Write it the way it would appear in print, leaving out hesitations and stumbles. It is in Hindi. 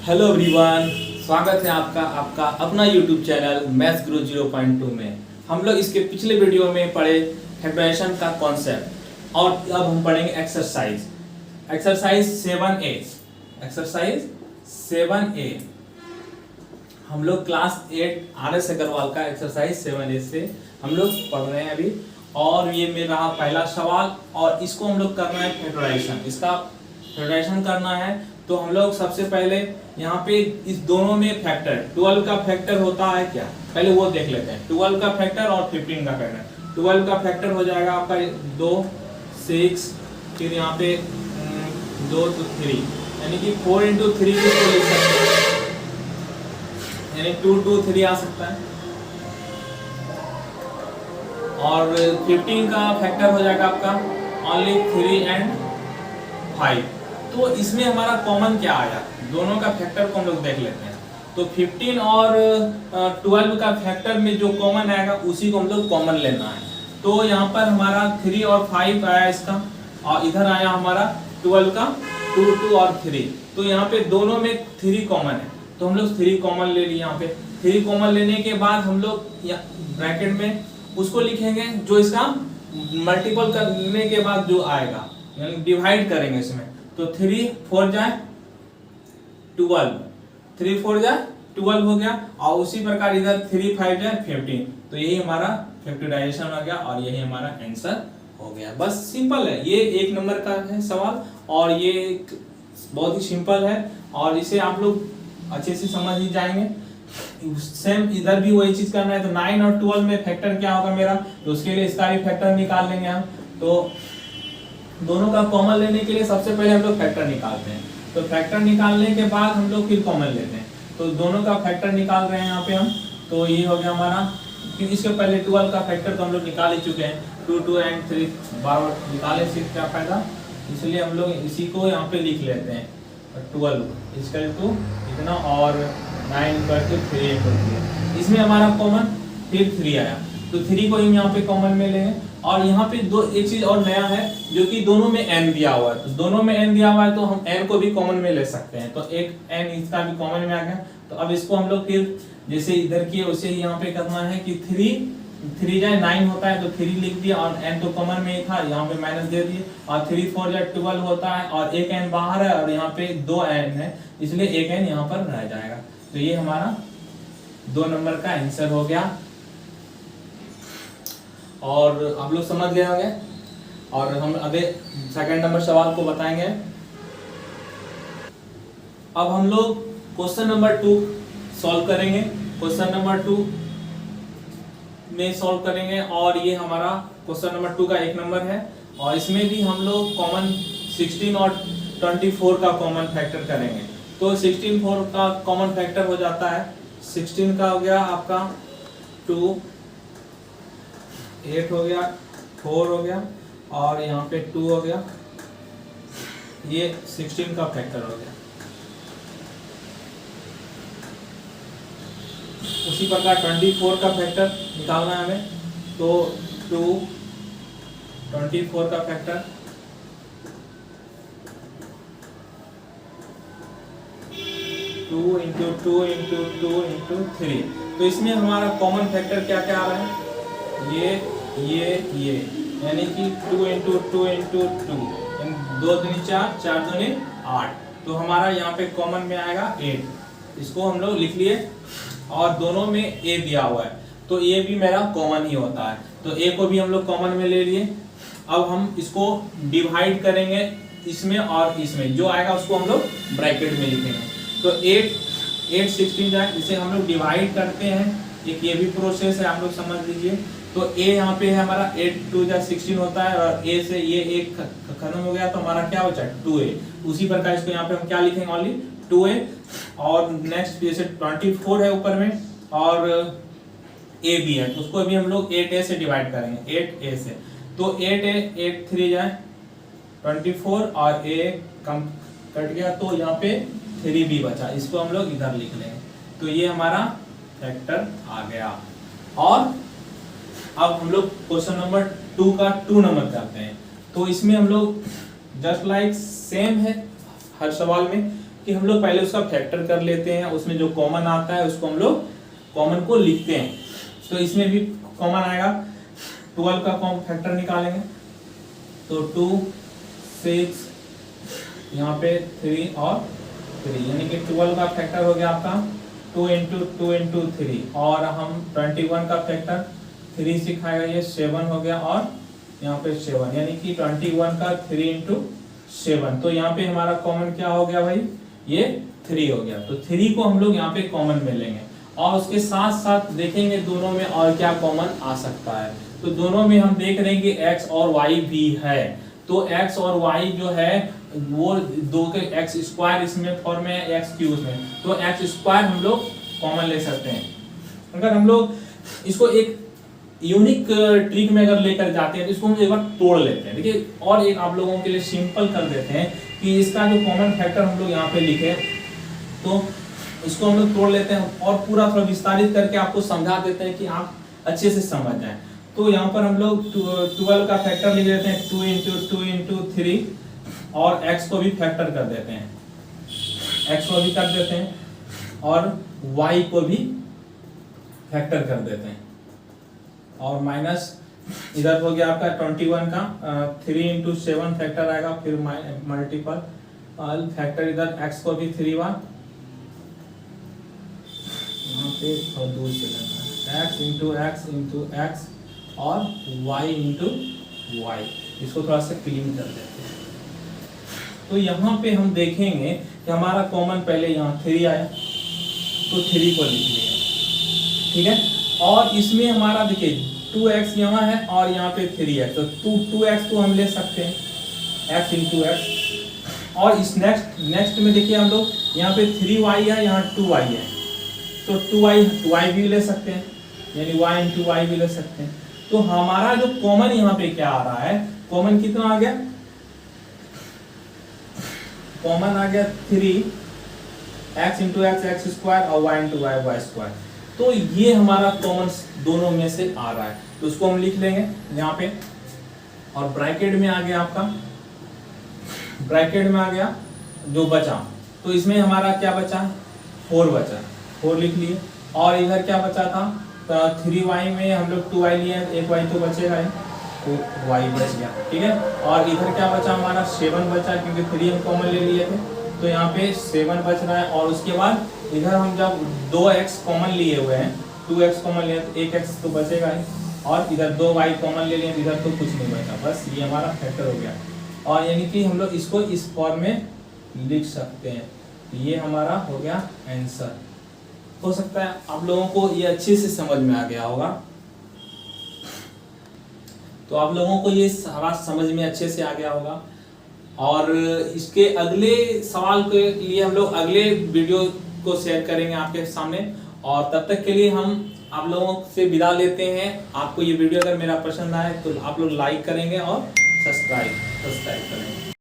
हेलो एवरीवन, स्वागत है आपका आपका अपना यूट्यूब चैनल मैथ्स गुरु 0.2 में। हम लोग इसके पिछले वीडियो में पढ़े फैक्टराइजेशन का कॉन्सेप्ट और अब हम पढ़ेंगे एक्सरसाइज 7A। एक्सरसाइज 7A हम लोग क्लास 8 RS अग्रवाल का एक्सरसाइज 7A से हम लोग पढ़ रहे हैं अभी। और ये मेरा पहला सवाल और इसको हम लोग करना है फैक्टराइजेशन। इसका फैक्टराइजेशन करना है तो हम लोग सबसे पहले यहाँ पे इस दोनों में फैक्टर 12 का फैक्टर होता है क्या, पहले वो देख लेते हैं। 12 का फैक्टर और 15 का फैक्टर। 12 का फैक्टर हो जाएगा आपका 2, 6, फिर यहाँ पे 2 to 3, यानी कि 4 into 3 किसको लिख सकते हैं, यानी 2 to 3 आ सकता है। और 15 का फैक्टर हो जाएगा आपका ओनली 3 and 5। तो इसमें हमारा कॉमन क्या आया, दोनों का फैक्टर को हम लोग देख लेते हैं। तो 15 और 12 का फैक्टर में जो कॉमन आएगा उसी को हम लोग कॉमन लेना है। तो यहाँ पर हमारा 3 और 5 आया इसका, और इधर आया हमारा 12 का 2, 2 और 3। तो यहाँ पे दोनों में 3 कॉमन है, तो हम लोग 3 कॉमन ले लिए। यहाँ पे 3 कॉमन लेने के बाद हम लोग ब्रैकेट में उसको लिखेंगे जो इसका मल्टीपल करने के बाद जो आएगा, यानी डिवाइड करेंगे इसमें। तो 3 4 जाए 12, 3 4 जाए 12 हो गया। और उसी प्रकार इधर 3 5 जाए 15। तो यही हमारा फैक्टराइजेशन हो गया और यही हमारा आंसर हो गया। बस सिंपल है, ये 1 नंबर का है सवाल और ये बहुत ही सिंपल है और इसे आप लोग अच्छे से समझ ही जाएंगे। सेम इधर भी वही चीज करना है। तो 9 और 12 में फैक्टर क्या होगा मेरा, तो उसके लिए इसका भी फैक्टर निकाल लेंगे हम। तो दोनों का कॉमन लेने के लिए सबसे पहले हम लोग फैक्टर निकालते हैं। तो फैक्टर निकालने के बाद हम लोग फिर कॉमन लेते हैं। तो दोनों का फैक्टर निकाल रहे हैं यहाँ पे हम। तो ये हो गया हमारा, फिर इसके पहले 12 का फैक्टर तो हम लोग निकाल ही चुके हैं। 2 2 and 3 बार निकाले से क्या फायदा, इसलिए हम लोग इसी को यहाँ पे लिख लेते हैं। 12 इक्वल टू इतना और 9 इक्वल टू 3। इसमें हमारा कॉमन फिर 3 आया, तो 3 को हम यहाँ पे कॉमन में लेंगे। और यहाँ पे एक चीज और नया है जो कि दोनों में n दिया हुआ है। तो दोनों में n दिया हुआ है तो हम n को भी कॉमन में ले सकते हैं। तो एक n इसका भी कॉमन में आ गया। तो अब इसको हम लोग फिर जैसे इधर किए वैसे ही यहाँ पे करना है कि 3 जाए 9 होता है तो 3 लिख दिया और n तो कॉमन में ही था, यहाँ पे माइनस दे दिए। और 3 4 जाए 12 होता है और एक n बाहर है और यहाँ पे 2 n है, इसलिए एक n यहाँ पर रह जाएगा। तो ये हमारा 2 नंबर का आंसर हो गया। और आप लोग समझ गए होंगे और हम अभी सेकंड नंबर सवाल को बताएंगे। अब हम लोग क्वेश्चन नंबर 2 सॉल्व करेंगे। क्वेश्चन नंबर 2 में सॉल्व करेंगे और ये हमारा क्वेश्चन नंबर 2 का 1 नंबर है। और इसमें भी हम लोग कॉमन 16 और 24 का कॉमन फैक्टर करेंगे। तो 16 का कॉमन फैक्टर हो जाता है, 16 का हो गया आपका 2, 8 हो गया, 4 हो गया और यहाँ पे 2 हो गया। ये 16 का फैक्टर हो गया। उसी प्रकार 24 का फैक्टर निकालना है हमें। तो 2 24 का फैक्टर 2 into 2 into 2 into 3। तो इसमें हमारा कॉमन फैक्टर क्या क्या आ रहा है, ये यानी कि 2 into 2 into 2, 2 दूनी 4, 4 दूनी 8। तो हमारा यहाँ पे कॉमन में आएगा 8। इसको हम लोग लिख लिए और दोनों में a दिया हुआ है तो a भी मेरा कॉमन ही होता है। तो a को भी हम लोग कॉमन में ले लिए। अब हम इसको डिवाइड करेंगे इसमें और इसमें, जो आएगा उसको हम लोग ब्रैकेट में लिखेंगे। तो 8 16 जाए, इसे हम लोग डिवाइड करते हैं। एक ये भी प्रोसेस है, आप लोग समझ लीजिए। तो a यहाँ पे है हमारा 8 2 जा 16 होता है और a से ये एक खत्म हो गया तो हमारा क्या बचा 2a। उसी प्रकार इसको यहाँ पे हम क्या लिखेंगे, ओनली 2a। और नेक्स्ट जैसे 24 है ऊपर में और a भी है तो उसको भी हम लोग 8a से डिवाइड करेंगे, 8a से। तो 8a 8 3 जाए 24 और a कम कट गया तो यहाँ पे 3b बचा, इसको हम लोग इधर लिख लेंगे। तो ये हमारा फैक्टर आ गया। और अब हम लोग क्वेश्चन नंबर 2 का 2 नंबर करते हैं। तो इसमें हम लोग जस्ट लाइक सेम है हर सवाल में। कि हम लोग पहले उसका फैक्टर कर लेते हैं, उसमें जो कॉमन आता है उसको हम लोग कॉमन को लिखते हैं। तो इसमें भी कॉमन आएगा, 12 का फैक्टर निकालेंगे तो 2 6 यहाँ पे 3 और 3, यानी कि 12 का फैक्टर हो गया आपका 2 × 2 × 3, और हम 21 का फैक्टर 3 सिखाएगा, ये 7 हो गया, और यहाँ पे 7, यानी कि 21 का 3 × 7। तो यहाँ पे हमारा कॉमन क्या हो गया भाई, ये 3 हो गया। तो 3 को हम लोग यहाँ पे कॉमन में लेंगे, और उसके साथ साथ देखेंगे दोनों में और क्या कॉमन आ सकता है। तो दोनों में हम देख रहे हैं कि x और y भी है, तो x और y जो है वो दो के x स्क्वायर इसमें फॉर्म में है, x क्यूब में, तो x स्क्वायर हम लोग कॉमन ले सकते हैं। अगर हम लोग इसको एक यूनिक ट्रिक में अगर लेकर जाते हैं तो इसको हम एक बार तोड़ लेते हैं। देखिए, और एक आप लोगों के लिए सिंपल कर देते हैं कि इसका जो कॉमन फैक्टर हम लोग यहाँ पे लिखे, तो इसको हम लोग तोड़ लेते हैं और पूरा थोड़ा विस्तारित करके आपको समझा देते हैं कि आप अच्छे से समझ जाएं। तो यहाँ पर हम लोग 12 का फैक्टर लिख देते हैं 2 × 2 × 3, और x को भी फैक्टर कर देते हैं, x को भी कर देते हैं, और y को भी फैक्टर कर देते हैं, और माइनस इधर हो गया आपका 21 का 3 × 7 फैक्टर आएगा, फिर मल्टीपल फैक्टर इधर x को भी 3 बार, यहाँ पे थोड़ा दूर से लेना है, x × x और y × y, इसको थोड़ा सा क्लीन कर देते हैं। तो यहाँ पे हम देखेंगे कि हमारा कॉमन पहले यहाँ 3 आया, तो 3 को लिख लिया, ठीक है। और इसमें हमारा देखिए 2x यहाँ है और यहाँ पे 3x, तो 2x को हम ले सकते हैं, x × x। और इस नेक्स्ट में देखिए हम लोग यहाँ पे 3y है, यहाँ 2y है, तो 2y भी ले सकते हैं, यानी y × y भी ले सकते हैं। तो हमारा जो कॉमन यहाँ पे क्या आ रहा है, कॉमन कितना आ गया, कॉमन आ गया 3, x × x स्क्वायर और y × y स्क्वायर। तो ये हमारा कॉमन दोनों में से आ रहा है, तो उसको हम लिख लेंगे यहाँ पे, और ब्रैकेट में आ गया आपका, ब्रैकेट में आ गया जो बचा, तो इसमें हमारा क्या बचा, 4 बचा, 4 लिख लिए। और इधर क्या बचा था, 3y में हम लोग 2y लिए, एक y तो बचेगा ही, तो y बच गया, ठीक है। और इधर क्या बचा हमारा, 7 बचा, क्योंकि 3 हम कॉमन ले लिए थे, तो यहाँ पे 7 बच रहा है। और उसके बाद इधर हम जब 2x कॉमन लिए हुए हैं, 2x कॉमन लिए तो 1x तो बचेगा ही, और इधर 2y कॉमन ले लिए, इधर तो कुछ नहीं बचा, बस ये हमारा फैक्टर हो गया। और यानी कि हम लोग इसको इस फॉर्म में लिख सकते हैं, ये हमारा हो गया आंसर। हो सकता है आप लोगों को ये अच्छे से समझ में आ गया होगा, तो आप लोगों को ये सारा समझ में अच्छे से आ गया होगा। और इसके अगले सवाल के लिए हम लोग अगले वीडियो को शेयर करेंगे आपके सामने, और तब तक के लिए हम आप लोगों से विदा लेते हैं। आपको ये वीडियो अगर मेरा पसंद आए तो आप लोग लाइक करेंगे और सब्सक्राइब करेंगे।